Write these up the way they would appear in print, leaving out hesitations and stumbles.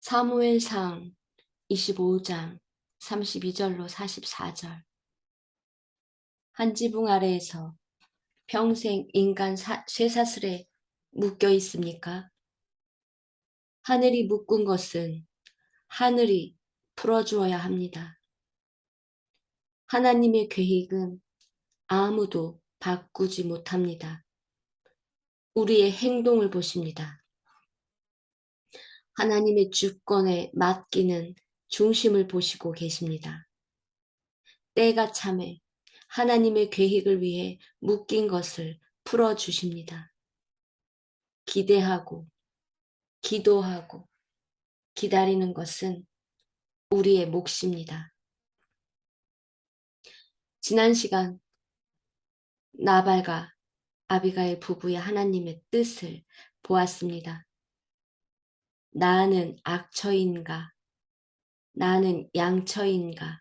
사무엘상 25장 32절로 44절. 한 지붕 아래에서 평생 인간 쇠사슬에 묶여 있습니까? 하늘이 묶은 것은 하늘이 풀어주어야 합니다. 하나님의 계획은 아무도 바꾸지 못합니다. 우리의 행동을 보십니다. 하나님의 주권에 맡기는 중심을 보시고 계십니다. 때가 참에 하나님의 계획을 위해 묶인 것을 풀어주십니다. 기대하고 기도하고 기다리는 것은 우리의 몫입니다. 지난 시간 나발과 아비가일 부부의 하나님의 뜻을 보았습니다. 나는 악처인가? 나는 양처인가?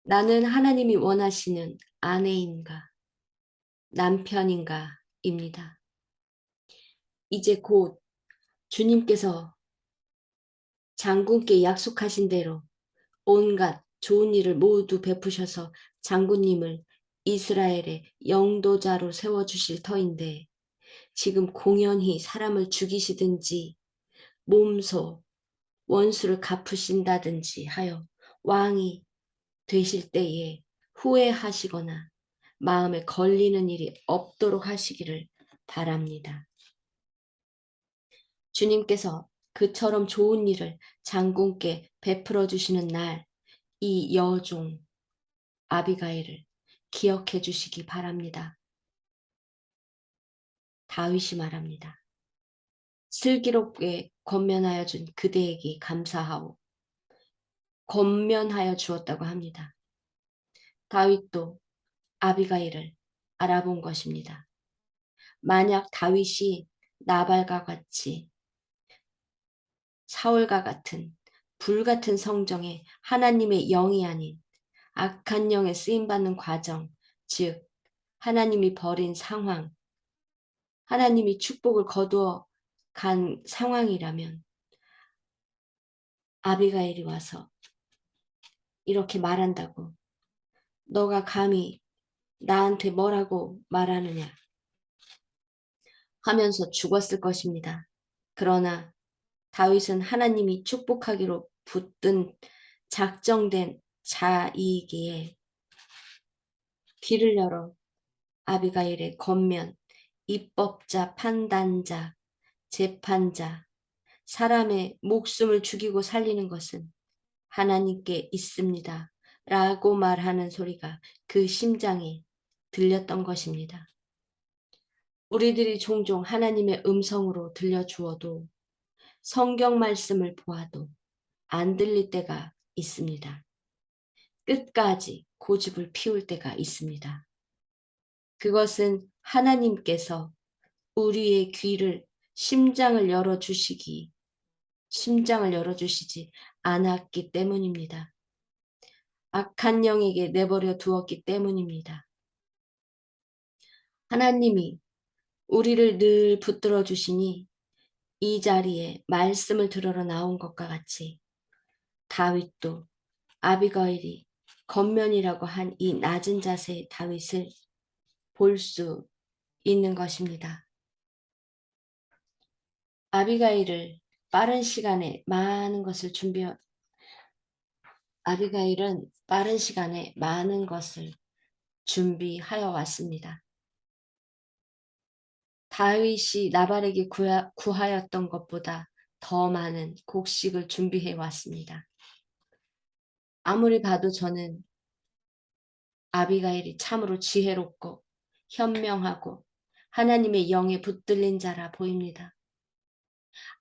나는 하나님이 원하시는 아내인가? 남편인가? 입니다. 이제 곧 주님께서 장군께 약속하신 대로 온갖 좋은 일을 모두 베푸셔서 장군님을 이스라엘의 영도자로 세워주실 터인데 지금 공연히 사람을 죽이시든지 몸소 원수를 갚으신다든지 하여 왕이 되실 때에 후회하시거나 마음에 걸리는 일이 없도록 하시기를 바랍니다. 주님께서 그처럼 좋은 일을 장군께 베풀어 주시는 날 이 여종 아비가일을 기억해 주시기 바랍니다. 다윗이 말합니다. 슬기롭게 권면하여 준 그대에게 감사하오. 권면하여 주었다고 합니다. 다윗도 아비가일을 알아본 것입니다. 만약 다윗이 나발과 같이 사울과 같은 불같은 성정에 하나님의 영이 아닌 악한 영에 쓰임받는 과정, 즉 하나님이 버린 상황, 하나님이 축복을 거두어 간 상황이라면 아비가일이 와서 이렇게 말한다고 너가 감히 나한테 뭐라고 말하느냐 하면서 죽었을 것입니다. 그러나 다윗은 하나님이 축복하기로 붙든 작정된 자이기에 귀를 열어 아비가일의 겉면, 입법자, 판단자, 재판자, 사람의 목숨을 죽이고 살리는 것은 하나님께 있습니다. 라고 말하는 소리가 그 심장에 들렸던 것입니다. 우리들이 종종 하나님의 음성으로 들려주어도 성경 말씀을 보아도 안 들릴 때가 있습니다. 끝까지 고집을 피울 때가 있습니다. 그것은 하나님께서 우리의 귀를 심장을 열어주시지 않았기 때문입니다. 악한 영에게 내버려 두었기 때문입니다. 하나님이 우리를 늘 붙들어 주시니 이 자리에 말씀을 들으러 나온 것과 같이 다윗도 아비가일이 겉면이라고 한 이 낮은 자세의 다윗을 볼 수 있는 것입니다. 아비가일은 빠른 시간에 많은 것을 준비하여 왔습니다. 다윗이 나발에게 구하였던 것보다 더 많은 곡식을 준비해 왔습니다. 아무리 봐도 저는 아비가일이 참으로 지혜롭고 현명하고 하나님의 영에 붙들린 자라 보입니다.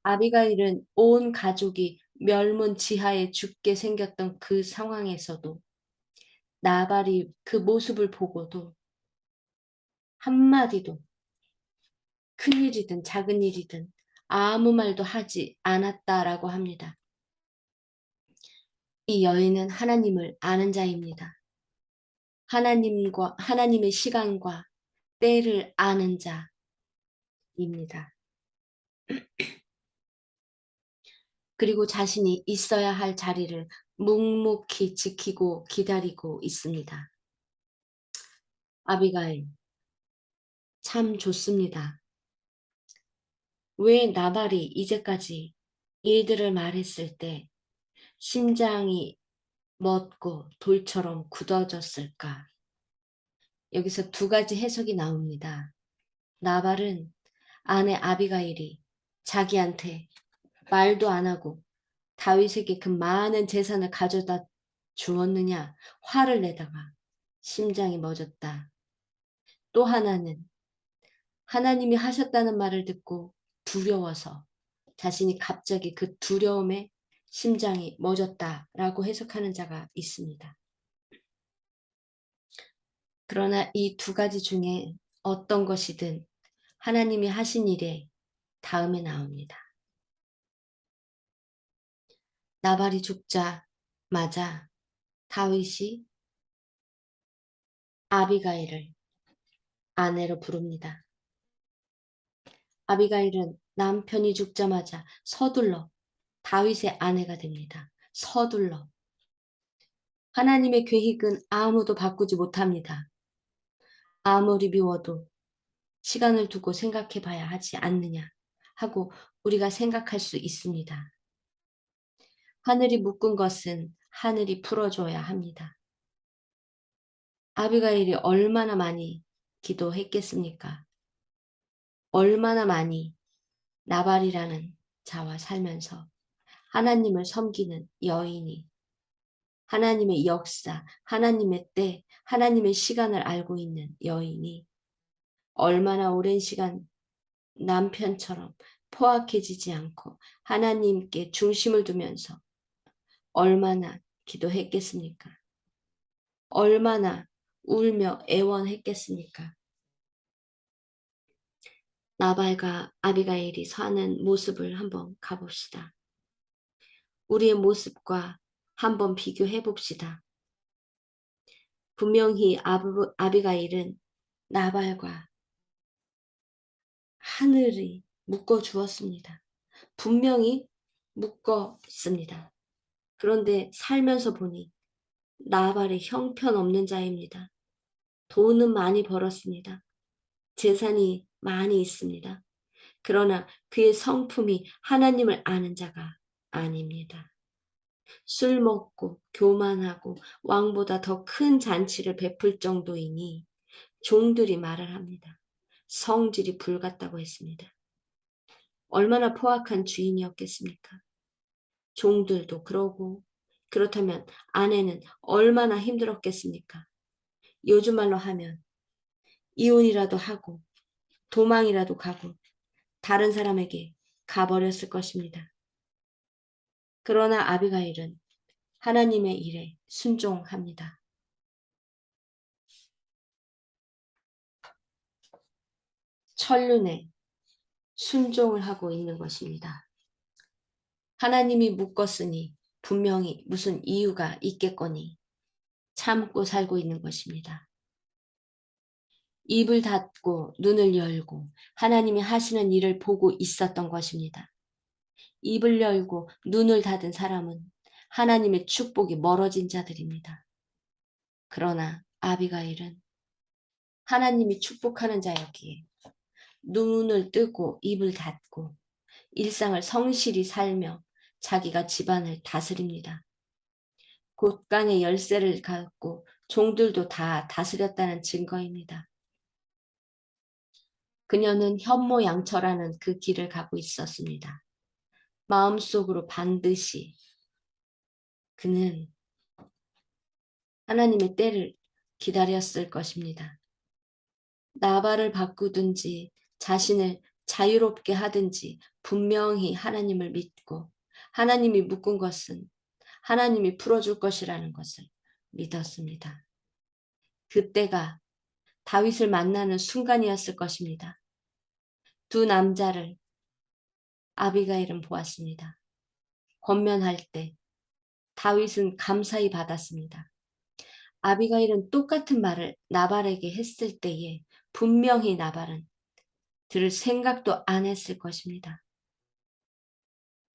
아비가일은 온 가족이 멸문지하에 죽게 생겼던 그 상황에서도 나발이 그 모습을 보고도 한마디도 큰일이든 작은 일이든 아무 말도 하지 않았다라고 합니다. 이 여인은 하나님을 아는 자입니다. 하나님의 시간과 때를 아는 자입니다. 그리고 자신이 있어야 할 자리를 묵묵히 지키고 기다리고 있습니다. 아비가일, 참 좋습니다. 왜 나발이 이제까지 일들을 말했을 때 심장이 멎고 돌처럼 굳어졌을까? 여기서 두 가지 해석이 나옵니다. 나발은 아내 아비가일이 자기한테 말도 안 하고 다윗에게 그 많은 재산을 가져다 주었느냐 화를 내다가 심장이 멎었다. 또 하나는 하나님이 하셨다는 말을 듣고 두려워서 자신이 갑자기 그 두려움에 심장이 멎었다라고 해석하는 자가 있습니다. 그러나 이 두 가지 중에 어떤 것이든 하나님이 하신 일에 다음에 나옵니다. 나발이 죽자마자 다윗이 아비가일을 아내로 부릅니다. 아비가일은 남편이 죽자마자 서둘러 다윗의 아내가 됩니다. 서둘러. 하나님의 계획은 아무도 바꾸지 못합니다. 아무리 미워도 시간을 두고 생각해 봐야 하지 않느냐 하고 우리가 생각할 수 있습니다. 하늘이 묶은 것은 하늘이 풀어줘야 합니다. 아비가일이 얼마나 많이 기도했겠습니까? 얼마나 많이 나발이라는 자와 살면서 하나님을 섬기는 여인이 하나님의 역사, 하나님의 때, 하나님의 시간을 알고 있는 여인이 얼마나 오랜 시간 남편처럼 포악해지지 않고 하나님께 중심을 두면서 얼마나 기도했겠습니까? 얼마나 울며 애원했겠습니까? 나발과 아비가일이 사는 모습을 한번 가봅시다. 우리의 모습과 한번 비교해 봅시다. 분명히 아비가일은 나발과 하늘이 묶어 주었습니다. 분명히 묶어 있습니다. 그런데 살면서 보니 나발이 형편없는 자입니다. 돈은 많이 벌었습니다. 재산이 많이 있습니다. 그러나 그의 성품이 하나님을 아는 자가 아닙니다. 술 먹고 교만하고 왕보다 더 큰 잔치를 베풀 정도이니 종들이 말을 합니다. 성질이 불같다고 했습니다. 얼마나 포악한 주인이었겠습니까? 종들도 그러고 그렇다면 아내는 얼마나 힘들었겠습니까? 요즘 말로 하면 이혼이라도 하고 도망이라도 가고 다른 사람에게 가버렸을 것입니다. 그러나 아비가일은 하나님의 일에 순종합니다. 천륜에 순종을 하고 있는 것입니다. 하나님이 묶었으니 분명히 무슨 이유가 있겠거니 참고 살고 있는 것입니다. 입을 닫고 눈을 열고 하나님이 하시는 일을 보고 있었던 것입니다. 입을 열고 눈을 닫은 사람은 하나님의 축복이 멀어진 자들입니다. 그러나 아비가일은 하나님이 축복하는 자였기에 눈을 뜨고 입을 닫고 일상을 성실히 살며 자기가 집안을 다스립니다. 곳간의 열쇠를 갖고 종들도 다 다스렸다는 증거입니다. 그녀는 현모양처라는 그 길을 가고 있었습니다. 마음속으로 반드시 그는 하나님의 때를 기다렸을 것입니다. 나발을 바꾸든지 자신을 자유롭게 하든지 분명히 하나님을 믿고 하나님이 묶은 것은 하나님이 풀어줄 것이라는 것을 믿었습니다. 그때가 다윗을 만나는 순간이었을 것입니다. 두 남자를 아비가일은 보았습니다. 권면할 때 다윗은 감사히 받았습니다. 아비가일은 똑같은 말을 나발에게 했을 때에 분명히 나발은 들을 생각도 안 했을 것입니다.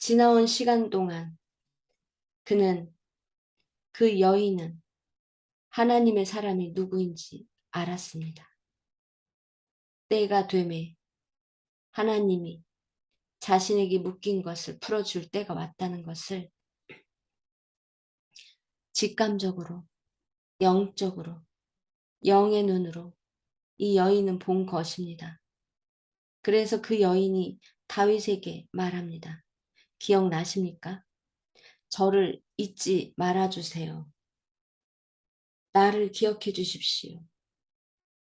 지나온 시간 동안 그는, 그 여인은 하나님의 사람이 누구인지 알았습니다. 때가 되매 하나님이 자신에게 묶인 것을 풀어줄 때가 왔다는 것을 직감적으로, 영적으로, 영의 눈으로 이 여인은 본 것입니다. 그래서 그 여인이 다윗에게 말합니다. 기억나십니까? 저를 잊지 말아주세요. 나를 기억해 주십시오.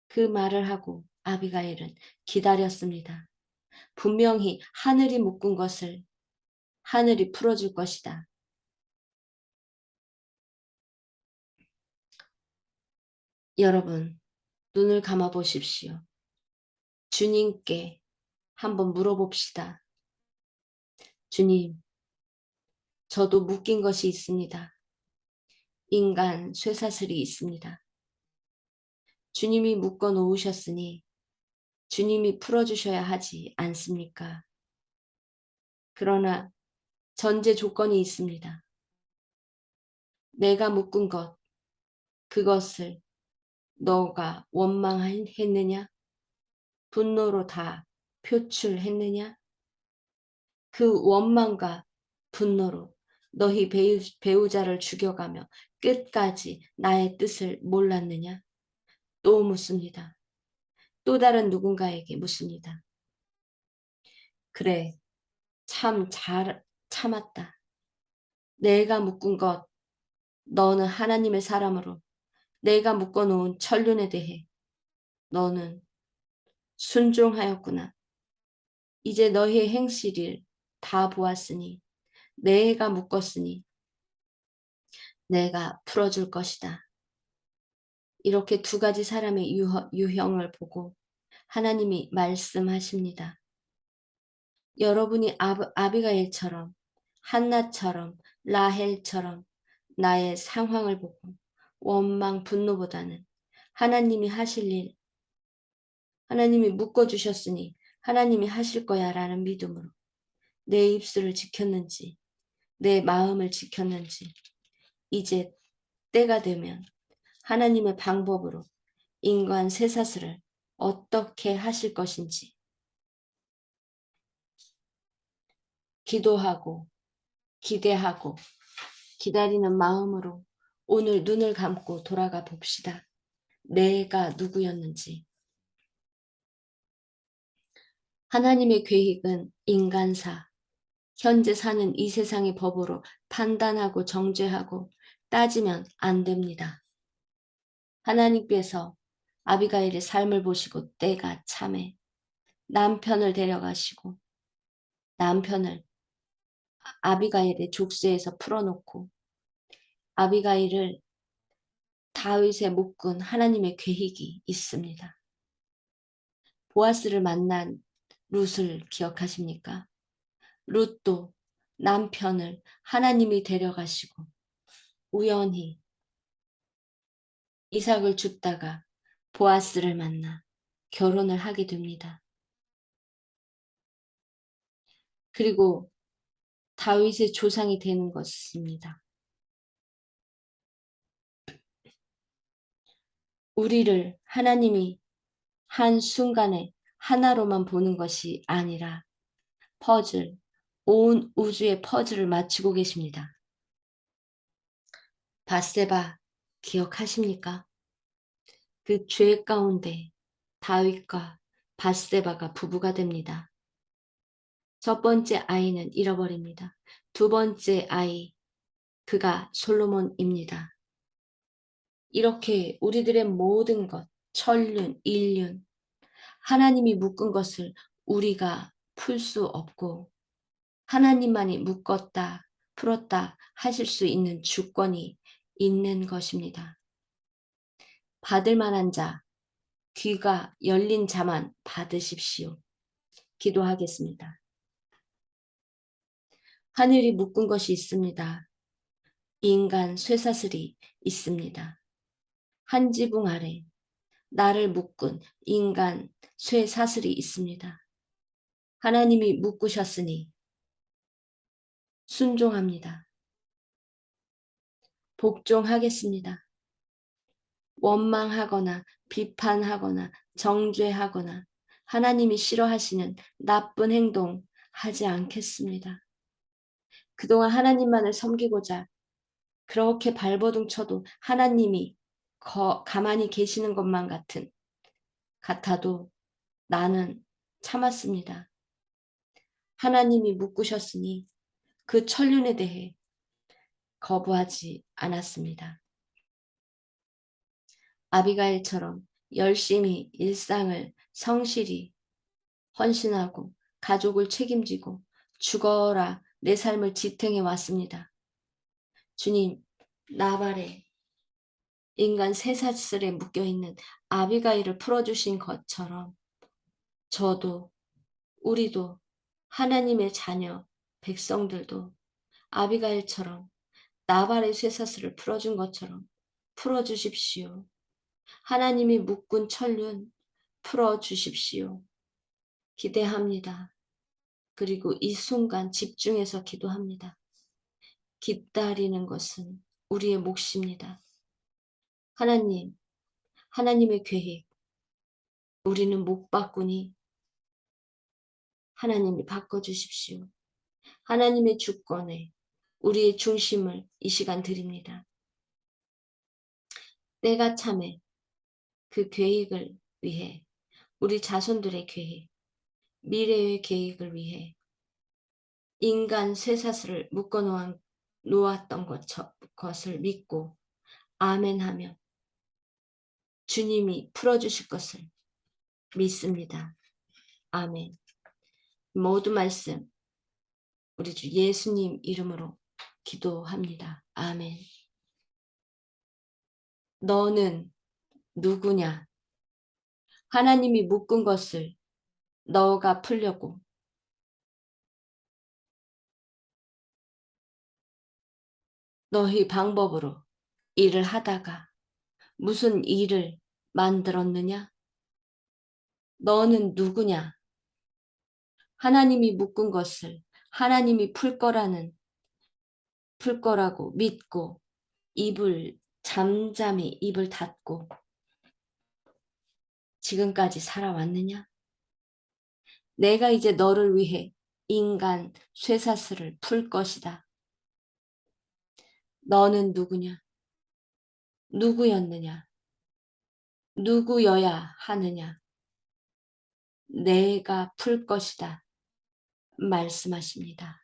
그 말을 하고 아비가일은 기다렸습니다. 분명히 하늘이 묶은 것을 하늘이 풀어줄 것이다. 여러분, 눈을 감아 보십시오. 주님께 한번 물어봅시다. 주님, 저도 묶인 것이 있습니다. 인간 쇠사슬이 있습니다. 주님이 묶어 놓으셨으니 주님이 풀어주셔야 하지 않습니까? 그러나 전제 조건이 있습니다. 내가 묶은 것, 그것을 너가 원망했느냐? 분노로 다 표출했느냐? 그 원망과 분노로 너희 배우자를 죽여가며 끝까지 나의 뜻을 몰랐느냐? 또 묻습니다. 또 다른 누군가에게 묻습니다. 그래, 참 잘 참았다. 내가 묶은 것, 너는 하나님의 사람으로 내가 묶어놓은 천륜에 대해 너는 순종하였구나. 이제 너희의 행실을 다 보았으니 내가 묶었으니 내가 풀어줄 것이다. 이렇게 두 가지 사람의 유형을 보고 하나님이 말씀하십니다. 여러분이 아비가일처럼, 한나처럼, 라헬처럼 나의 상황을 보고 원망, 분노보다는 하나님이 하실 일, 하나님이 묶어주셨으니 하나님이 하실 거야 라는 믿음으로 내 입술을 지켰는지, 내 마음을 지켰는지, 이제 때가 되면 하나님의 방법으로 인간 쇠사슬을 어떻게 하실 것인지 기도하고 기대하고 기다리는 마음으로 오늘 눈을 감고 돌아가 봅시다. 내가 누구였는지. 하나님의 계획은 인간사, 현재 사는 이 세상의 법으로 판단하고 정죄하고 따지면 안 됩니다. 하나님께서 아비가일의 삶을 보시고 때가 참해 남편을 데려가시고 남편을 아비가일의 족쇄에서 풀어놓고 아비가일을 다윗에 묶은 하나님의 계획이 있습니다. 보아스를 만난 룻을 기억하십니까? 룻도 남편을 하나님이 데려가시고 우연히 이삭을 줍다가 보아스를 만나 결혼을 하게 됩니다. 그리고 다윗의 조상이 되는 것입니다. 우리를 하나님이 한순간에 하나로만 보는 것이 아니라 퍼즐, 온 우주의 퍼즐을 맞추고 계십니다. 밧세바 기억하십니까? 그 죄 가운데 다윗과 밧세바가 부부가 됩니다. 첫 번째 아이는 잃어버립니다. 두 번째 아이, 그가 솔로몬입니다. 이렇게 우리들의 모든 것, 천륜, 일륜, 하나님이 묶은 것을 우리가 풀 수 없고 하나님만이 묶었다, 풀었다 하실 수 있는 주권이 있는 것입니다. 받을 만한 자, 귀가 열린 자만 받으십시오. 기도하겠습니다. 하늘이 묶은 것이 있습니다. 인간 쇠사슬이 있습니다. 한 지붕 아래 나를 묶은 인간 쇠사슬이 있습니다. 하나님이 묶으셨으니 순종합니다. 복종하겠습니다. 원망하거나 비판하거나 정죄하거나 하나님이 싫어하시는 나쁜 행동 하지 않겠습니다. 그동안 하나님만을 섬기고자 그렇게 발버둥 쳐도 하나님이 가만히 계시는 것만 같아도 나는 참았습니다. 하나님이 묶으셨으니 그 천륜에 대해 거부하지 않았습니다. 아비가일처럼 열심히 일상을 성실히 헌신하고 가족을 책임지고 죽어라 내 삶을 지탱해 왔습니다. 주님, 나발의 인간 쇠사슬에 묶여있는 아비가일을 풀어주신 것처럼 저도 우리도 하나님의 자녀 백성들도 아비가일처럼 나발의 쇠사슬을 풀어준 것처럼 풀어주십시오. 하나님이 묶은 천륜 풀어주십시오. 기대합니다. 그리고 이 순간 집중해서 기도합니다. 기다리는 것은 우리의 몫입니다. 하나님, 하나님의 계획, 우리는 못 바꾸니 하나님이 바꿔주십시오. 하나님의 주권에 우리의 중심을 이 시간 드립니다. 때가 참에 그 계획을 위해 우리 자손들의 계획, 미래의 계획을 위해 인간 쇠사슬을 묶어 놓았던 것을 믿고 아멘하며 주님이 풀어주실 것을 믿습니다. 아멘. 모든 말씀 우리 주 예수님 이름으로 기도합니다. 아멘. 너는 누구냐? 하나님이 묶은 것을 너가 풀려고 너희 방법으로 일을 하다가 무슨 일을 만들었느냐? 너는 누구냐? 하나님이 묶은 것을 하나님이 풀 거라고 믿고 잠잠히 입을 닫고 지금까지 살아왔느냐? 내가 이제 너를 위해 인간 쇠사슬을 풀 것이다. 너는 누구냐? 누구였느냐? 누구여야 하느냐? 내가 풀 것이다. 말씀하십니다.